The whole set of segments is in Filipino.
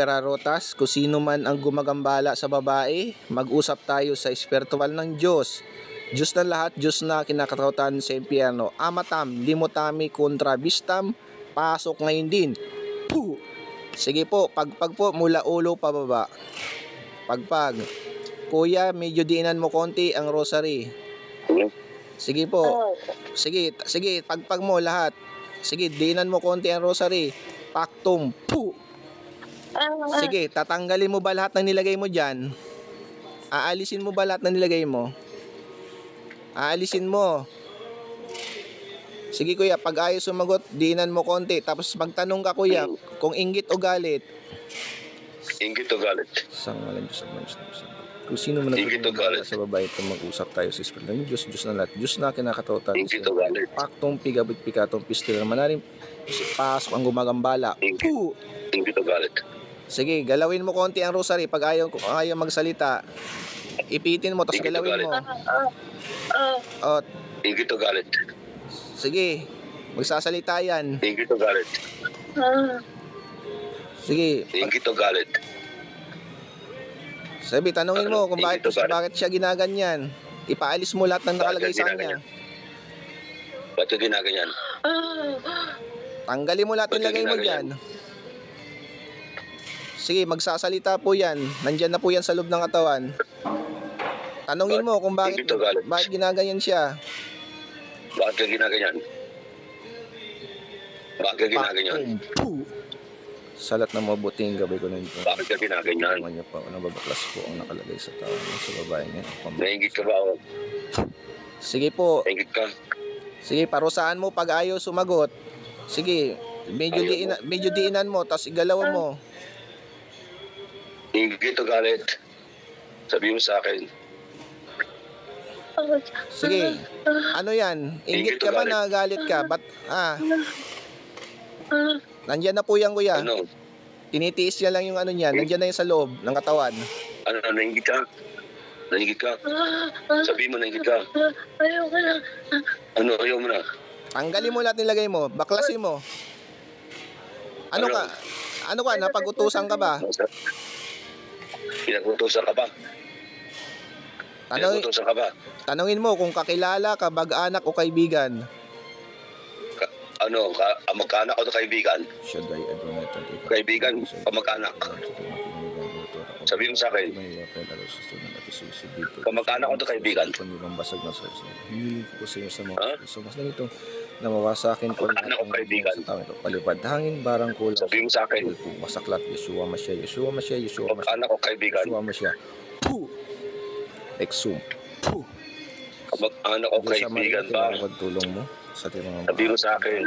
Opera Rotas, kung sino man ang gumagambala sa babae, mag-usap tayo sa espiritual ng Diyos. Diyos na lahat, Diyos na kinakatakutan sa impyerno. Amatam, limotami kontra bistam, pasok ngayon din. Puh! Sige po, pagpag po mula ulo pababa. Pagpag. Kuya, medyo diinan mo konti ang rosary. Sige po. Sige, pagpag mo lahat. Sige, diinan mo konti ang rosary. Paktum. Puh! Sige, tatanggalin mo ba lahat ng nilagay mo dyan? Aalisin mo ba lahat ng nilagay mo? Aalisin mo. Sige kuya, pag ayaw sumagot, diinan mo konti. Tapos magtanong ka kuya, kung inggit o galit. Inggit o galit? Sangalan Diyos ang manos na kung sino man nagpapagmamala sa babae ito, mag-usap tayo sa Espiritu ng Diyos, Diyos na lahat, Diyos na kinakatautan. Inggit o galit? Paktong pigabit pikatong pistil na manaring pasok ang gumagambala. Inggit o galit? Sige, galawin mo konti ang rosary. Pag ayaw magsalita, ipitin mo, tapos galawin mo. Inggit o galit? Sige, magsasalita yan. Inggit o galit? Sige. Inggit o galit? Sabi, tanungin mo kung bakit siya ginaganyan. Ipaalis mo lahat ng nakalagay sa kanya. Ba't yung ginaganyan? Tanggalin mo lahat ng lagay mo dyan. Sige, magsasalita po yan. Nandyan na po yan sa loob ng katawan. Tanungin mo kung bakit ginaganyan siya. Bakit ka ginaganyan? Bakit ka ginaganyan? Salat na mabuting gabay ko na ito. Bakit ka ginaganyan? Niya pa, nababaklas po ang nakalagay sa tao sa babae niya. Nainggit ka ba ako? Sige po. Nainggit ka? Sige, parusaan mo pag ayaw sumagot. Sige, medyo diinan mo, tapos igalawan mo. Inggit o galit? Sabi mo sa akin. Sige, ano yan? Inggit ka ba na galit ka? Nandyan na po yan kuya. Ano? Tinitiis niya lang yung ano niya. Nandyan na yan sa loob ng katawan. Ano, nainggit ka? Nainggit ka? Sabi mo, nainggit ka? Ayoko na. Ano, ayaw mo na? Tanggalin mo lahat nilagay mo. Baklasin mo. Ano ka? Napag-utusan ka ba? Pinag-utusan ka ba? Pinag-utusan ka ba? Tanungin mo kung kakilala ka, bag-anak o kaibigan. Kamag-anak o kaibigan? Kaibigan, kamag-anak. Sabi mo sa akin. Kamag-anak o kaibigan? Hiniling ko sa iyo sa mga mas ganito na mawasakin ko kamag-anak o kaibigan? Palipad hangin barang kulang. Sabi mo sa akin. Masaklat, Yeshua Masya. Kamag-anak o kaibigan? Yeshua Masya. Exum. Kamag-anak o kaibigan ba? Tulong mo sa mga sabi mo sa akin.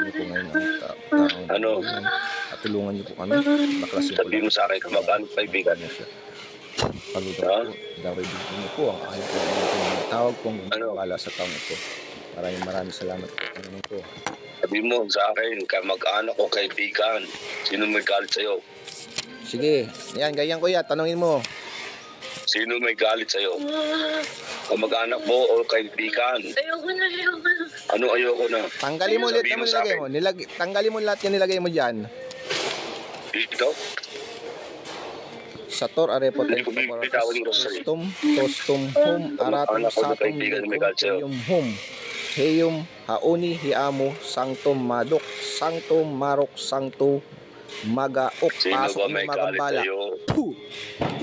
At tulungan niyo po kami. Sabi mo sa akin, kamag-anak o kaibigan? Pagod po, daway din niyo po ang aking tawag pong wala sa taong ito. Maraming salamat po. Sabi mo sa akin, kamag-anak o kaibigan, sino may galit sa'yo? Sige, yan, ganyan kuya, tanungin mo. Sino may galit sa'yo? Kamag-anak mo o kaibigan? Ayoko na. Ano ayoko na? Tanggalin mo ulit yung nilagay mo. Tanggalin mo lahat yung nilagay mo dyan. Dito? Sator arepo tayo tostum hum aratum satum hum hum heyum hauni hiamu sangtum madok sangtum marok sangtu magaok pasok ng magambala.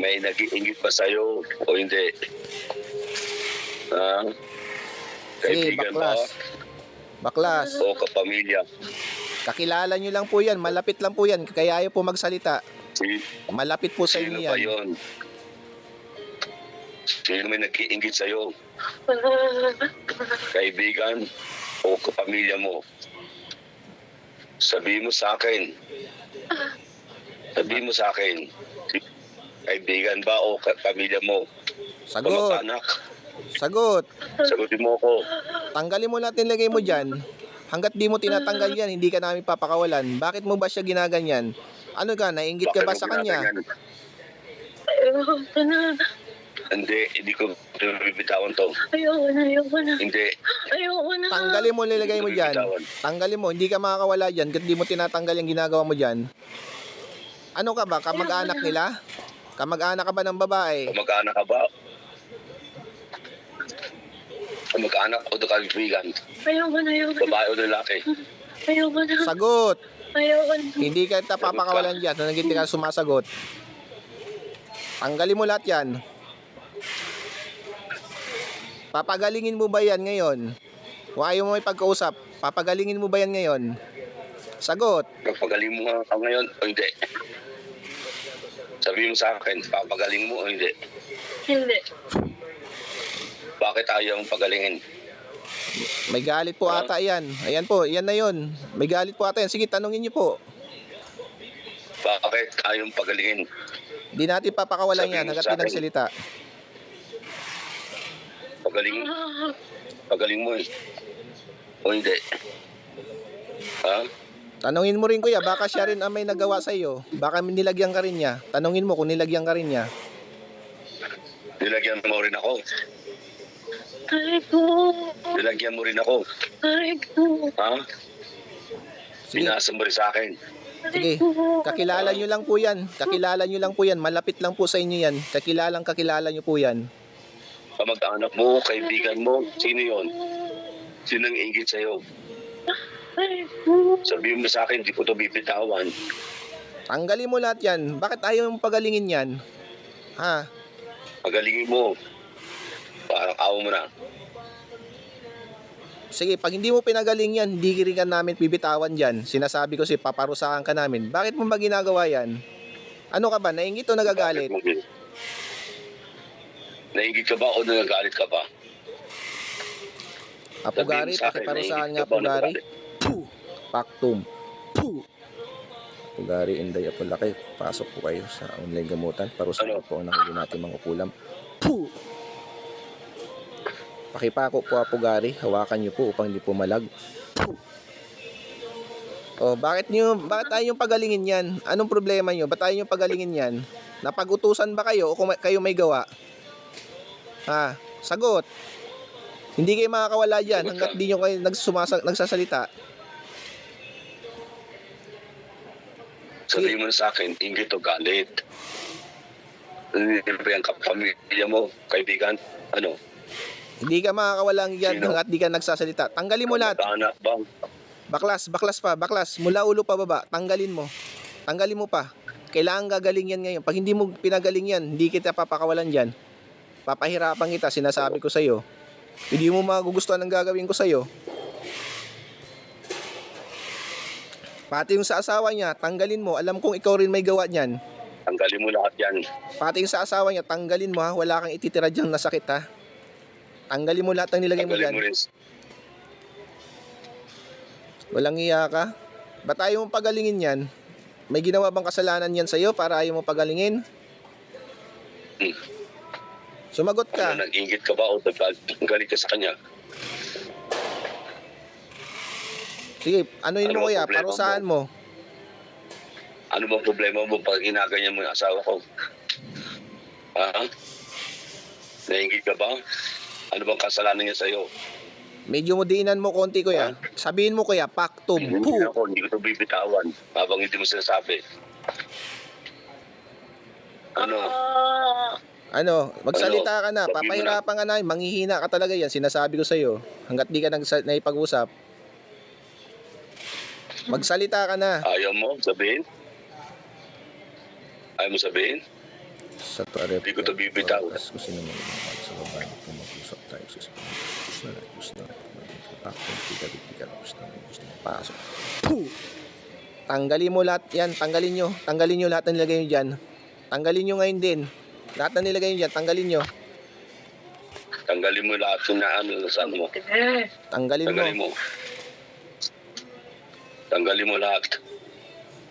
May nag-iingit ba sa'yo o hindi? Kaibigan ba? Baklas. O kapamilya? Kakilala nyo lang po yan. Malapit lang po yan. Kaya ayaw po magsalita. Malapit po sa inyo yan. Sino ba yun? Sino may nag-iingit sa'yo? Kaibigan o kapamilya mo? Sabi mo sa akin. Kaibigan ba o pamilya mo? Sagot. Kamag-anak? Sagot. Sagutin mo ko. Tanggalin mo lahat yung lagay mo dyan. Hanggat di mo tinatanggal yan, hindi ka namin papakawalan. Bakit mo ba siya ginaganyan? Ano ka, nainggit ka ba sa kanya? Ayoko na. Hindi ko bibitawan to. Ayoko na. Hindi. Ayoko na. Tanggalin mo, nilagay mo dyan. Tanggalin mo, hindi ka makakawala dyan. Kasi di mo tinatanggal yung ginagawa mo dyan. Ano ka ba? Kamag-anak nila? Kamag-anak ka ba ng babae? Kamag-anak ka ba? Kamag-anak o kaibigan? Ayoko na. Babae o lalaki? Ayoko na. Sagot! Ayoko na. Hindi ka papakawalan dyan. Hindi ka sumasagot. Tanggalin mo lahat yan. Papagalingin mo ba yan ngayon? Kung ayaw mo may pagkausap, papagalingin mo ba yan ngayon? Sagot. Papagaling mo nga ngayon o hindi? Sabihin mo sa akin, papagaling mo o hindi? Hindi. Bakit ayaw mong pagalingin? May galit po ata yan. Ayan po, yan na yun. May galit po ata yan. Sige, tanungin niyo po. Bakit ayaw mong pagalingin? Di natin papakawalan Sabihin yan mo hanggat sa akin. pinagsalita. Pagaling mo eh. O hindi? Ha? Tanungin mo rin kuya, baka siya rin ang may nagawa sa iyo. Baka nilagyan ka rin niya. Tanungin mo kung nilagyan ka rin niya. Nilagyan mo rin ako. Ay po. Nilagyan mo rin ako. Ay po. Ha? Sige, Binasa mo rin sa akin. sige. Kakilala nyo lang po yan. Kakilala nyo lang po yan. Malapit lang po sa inyo yan. Kakilala nyo po yan. Kamag-anak mo, kaibigan mo, sino yon? Sino ang ingit sa'yo? Ay po. Sabihin mo sa akin, di ko to bibitawan. Tanggalin mo lahat yan. Bakit ayaw mong pagalingin yan? Ha? Pagalingin mo. Parang awa mo na. Sige, pag hindi mo pinagaling yan, hindi rin ka namin bibitawan dyan. Sinasabi ko si paparusahan ka namin. Bakit mo ba ginagawa yan? Ano ka ba? Nainggit o nagagalit? Naingit ka ba o nagagalit ka ba? Apugari, Sabihin mo sa akin, pakiparusahan nainggit nga ka ba o Apugari. nagagalit? Puh! Paktum. Puh! Apugari, Inday, Apulaki. Pasok po kayo sa online gamutan. Parusahan Ano? po ang hindi natin mga ukulam. Puh! Pakipako po Apugari. Hawakan niyo po upang hindi pumalag. Puh! Oh, bakit ayaw yung pagalingin yan? Anong problema niyo? Ba't ayaw yung pagalingin yan? Napag-utusan ba kayo o kung kayo may gawa? Ha? Sagot. Hindi kayo makakawala dyan Sagot hanggat ka. di nyo kayo nagsasalita. Sabihin mo na sa akin, ingit o galit. Hindi ba yung pamilya mo, kaibigan? Ano? Hindi ka makakawalang dyan Sino? hanggat di ka nagsasalita. Tanggalin mo lahat. Kamag-anak ba? Baklas. Mula ulo pa baba. Tanggalin mo. Tanggalin mo pa. Kailangan gagaling yan ngayon. Pag hindi mo pinagaling yan, hindi kita papakawalan dyan. Papahirapan kita, sinasabi ko sa'yo. Hindi mo magugustuhan ang gagawin ko sa'yo. Pati yung sa asawa niya, tanggalin mo. Alam kong ikaw rin may gawa niyan. Tanggalin mo lahat yan. Pati yung sa asawa niya, tanggalin mo ha. Wala kang ititira dyan na sakit ha. Tanggalin mo lahat ng nilagay mo Tanggalin dyan. mo rin. Walang iya ka. Ba't ayaw mong pagalingin yan? May ginawa bang kasalanan yan sa'yo para ayaw mong pagalingin? Hmm. Sumagot ka. Ano, nag-ingit ka ba o galit ka sa kanya? Sige, anuin mo Ano kuya, ang problema parusahan mo. Ano bang problema mo pag ginaganyan mo yung asawa ko? Ha? Naingit ka ba? Ano bang kasalanan niya sa'yo? Medyo mo diinan mo konti kuya. Sabihin mo kuya, paktum. Hindi Puh. ako, hindi ko ito bibitawan habang hindi mo sinasabi. Ano? Ano, magsalita ka na, Sabihin mo papahirapan ka na, manghihina ka talaga yan, sinasabi ko sa'yo. Hanggat di ka naipag-usap. Magsalita ka na. Ayaw mo sabihin? Ayaw mo sabihin? Sa tuarep. Hindi ko ito bibitawan. Kung sino mo sa babae, kung mag-usap tayo sa gusto na paktum, tiga-tiga, gusto na pasok. Puh! Tanggalin mo lahat yan, tanggalin nyo lahat ng nilagay nyo dyan. Tanggalin nyo ngayon din. Lahat ng nilagay nyo dyan, tanggalin nyo. Tanggalin mo lahat yung naano sa ano mo. Tanggalin Tanggalin mo. mo. Tanggalin mo lahat.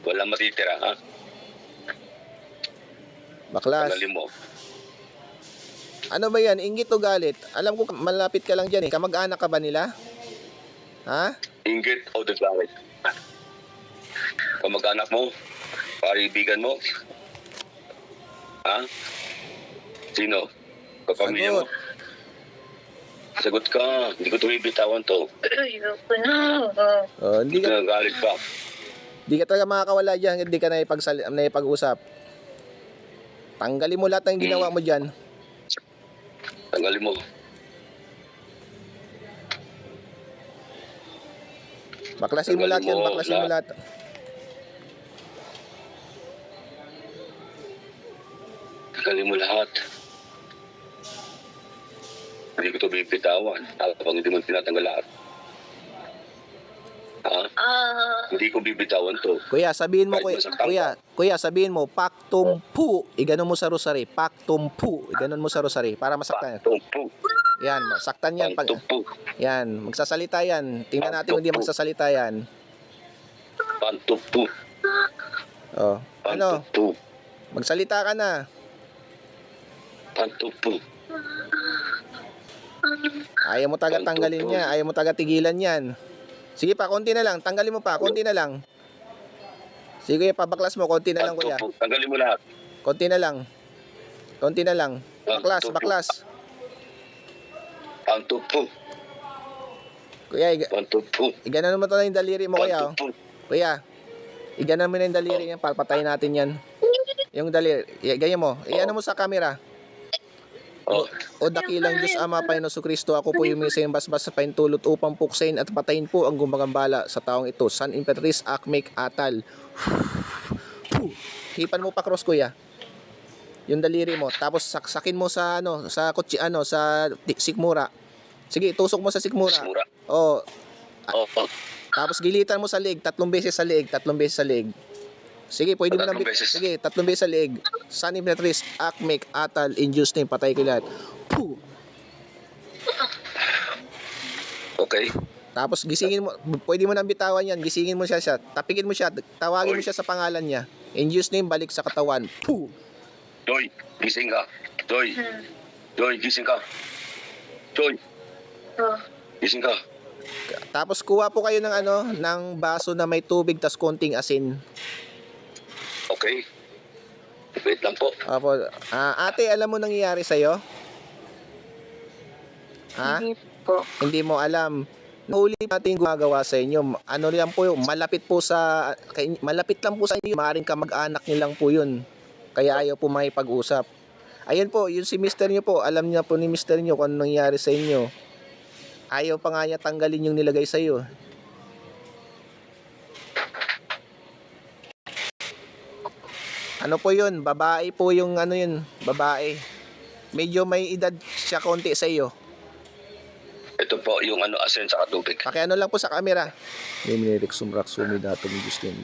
Walang matitira, ha? Baklas. Tanggalin mo. Ano ba yan? Inggit o galit? Alam ko malapit ka lang dyan eh. Kamag-anak ka ba nila? Ha? Ingit o galit? Kamag-anak mo? Kaibigan mo? Ha? Sino? Kapamilya mo? Sagot ka. Hindi ko ito bibitawan to. Ayoko na. Oh, hindi Hindi ka ka nagalit pa. Di ka talaga makakawala dyan, hindi ka naipag-usap. Tanggalin mo lahat ng ginawa mo dyan. Tanggalin mo. Baklasin mo lahat yan, baklasin mo lahat. Tanggalin mo lahat. Hindi ko ito bibitawan habang hindi mo tinatanggal lahat. Ha? Hindi ko bibitawan to. Kuya, sabihin mo, Kahit masaktan ka. kuya, sabihin mo, paktumpu. Iganon mo sa rosary, paktumpu. Iganon mo sa rosary, para masaktan. Pantumpu. Yan, masaktan yan. Pantumpu. Yan, magsasalita yan. Tingnan natin kung hindi magsasalita yan. Pantumpu. Oh, ano? Pantumpu. Magsalita ka na. Pantumpu. Ayaw mo taga tanggalin niya, ayaw mo taga tigilan yan. Sige pa, konti na lang. Tanggalin mo pa, konti na lang. Sige kuya, pabaklas mo, konti na lang kuya. Pantumpu. Tanggalin mo lahat. Konti na lang. Konti na lang. Baklas, baklas. Pantumpu. Kuya, Pantumpu. iganan mo to na yung daliri mo kuya. Oh. Pantumpu. Kuya, iganan mo na yung daliri niya, papatayin natin yan. Yung daliri, ganyan mo. Iano mo sa camera. Oh. O dakilang Diyos Ama, Panginoon Kristo, ako po yung misa yung basbas sa paintulot upang puksain at patayin po ang gumagambala sa taong ito. San Imperatriz Akmek Atal. Hipan mo pa cross kuya. Yung daliri mo, tapos saksakin mo sa sa kutsi sa sikmura. Sige, tusok mo sa sikmura. Mura. Oh, Oh. tapos gilitan mo sa leeg, 3 beses sa leeg, 3 beses sa leeg. Sige, pwede mo nang 3 beses. sige, 3 beses sa leeg. San Imperatriz Akmek Atal, in Jesus name, patay ko lahat. Puh. Okay. Tapos gisingin mo, pwede mo nang bitawan yan, gisingin mo siya, tapigin mo siya, tawagin mo siya sa pangalan niya. In Jesus name, balik sa katawan. Puh. Joy, gising ka. Joy. Joy, gising ka. Joy, gising ka. Tapos kuha po kayo ng ng baso na may tubig tas konting asin. Okay. Wait lang po. Opo. Ate, alam mo nangyayari sa iyo? Ha? Hindi po. Hindi mo alam. Nahuli natin gumagawa sa inyo. Ano lang po yun, malapit lang po sa inyo. Maaaring kamag-anak niyo lang po yun. Kaya ayaw po makipag-usap. Ayan po, yun si mister niyo po. Alam niya po ni mister niyo kung ano nangyari sa inyo. Ayaw pa nga niya tanggalin yung nilagay sa iyo. Ano po yun? Babae po yung yun. Babae. Medyo may edad siya konti sa iyo. Ito po yung asin sa tubig. Pakiano lang po sa camera. Mimirik sumrak sumidato ni Justin.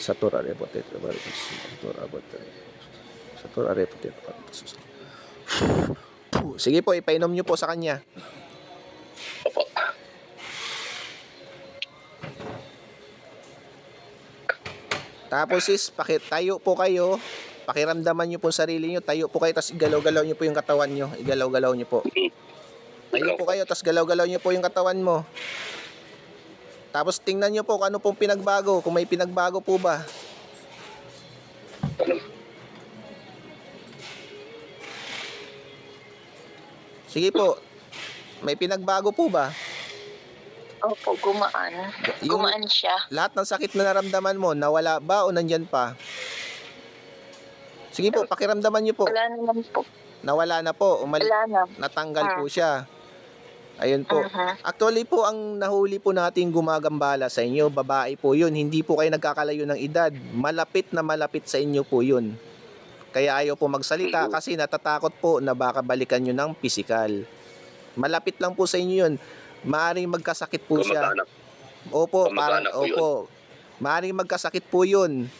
Sator arepotet. Sator arepotet. Sige po, ipainom nyo po sa kanya. Opo. Tapos tayo po kayo. Pakiramdaman nyo po sarili nyo. Tayo po kayo, tapos igalaw-galaw nyo po yung katawan nyo. Igalaw-galaw nyo po. Tayo po kayo, tapos galaw-galaw nyo po yung katawan mo. Tapos tingnan nyo po kung ano pong pinagbago. Kung may pinagbago po ba. Ano? Sige po. May pinagbago po ba? Opo, gumaan. Yung- Gumaan siya. Lahat ng sakit na naramdaman mo, nawala ba o nandyan pa? Sige po, pakiramdaman nyo po. Wala naman po. Nawala na po. Wala na. Natanggal po siya. Ayun po. Actually po, ang nahuli po nating gumagambala sa inyo, babae po yun. Hindi po kayo nagkakalayo ng edad. Malapit na malapit sa inyo po yun. Kaya ayaw po magsalita kasi natatakot po na baka balikan nyo ng pisikal. Malapit lang po sa inyo yun. Maaring magkasakit po siya. Kamag-anak. Opo, Kamag-anak po yun. opo. Maaring magkasakit po yun.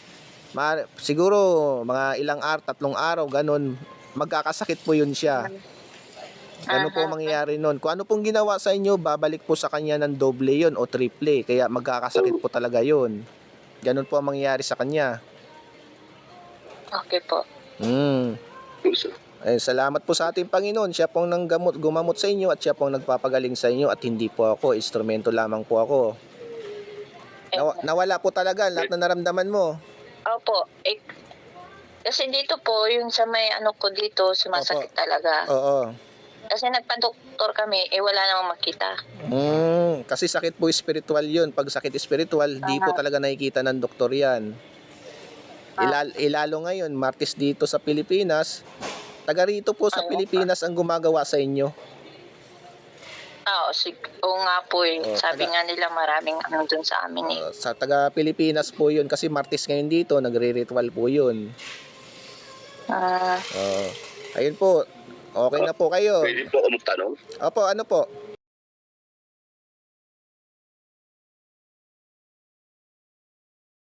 Siguro mga ilang 3 araw, ganun. Magkakasakit po yun siya. Ano po mangyayari nun? Kung ano pong ginawa sa inyo, babalik po sa kanya ng doble yun o triple. Kaya magkakasakit po talaga yun. Ganun po ang mangyayari sa kanya. Okay po. Salamat po sa ating Panginoon. Siya pong gumamot sa inyo at siya pong nagpapagaling sa inyo at hindi po ako. Instrumento lamang po ako. Nawala po talaga lahat na naramdaman mo. Opo. Kasi dito po, yung sa may ko dito, sumasakit talaga. Oo. Kasi nagpa-doktor kami, wala namang makita. Kasi sakit po spiritual yun. Pag sakit spiritual, di po talaga nakikita ng doktor yan. Ilalo ngayon, Martes dito sa Pilipinas, taga rito po sa Pilipinas ang gumagawa sa inyo. Oo nga po eh. Oh, Sabi nga nila maraming ano dun sa amin eh. Sa taga Pilipinas po yun kasi Martes ngayon dito, nagre-ritual po yun. Ah, Ayun po, okay na po kayo. Pwede po ako magtanong? Opo, ano po?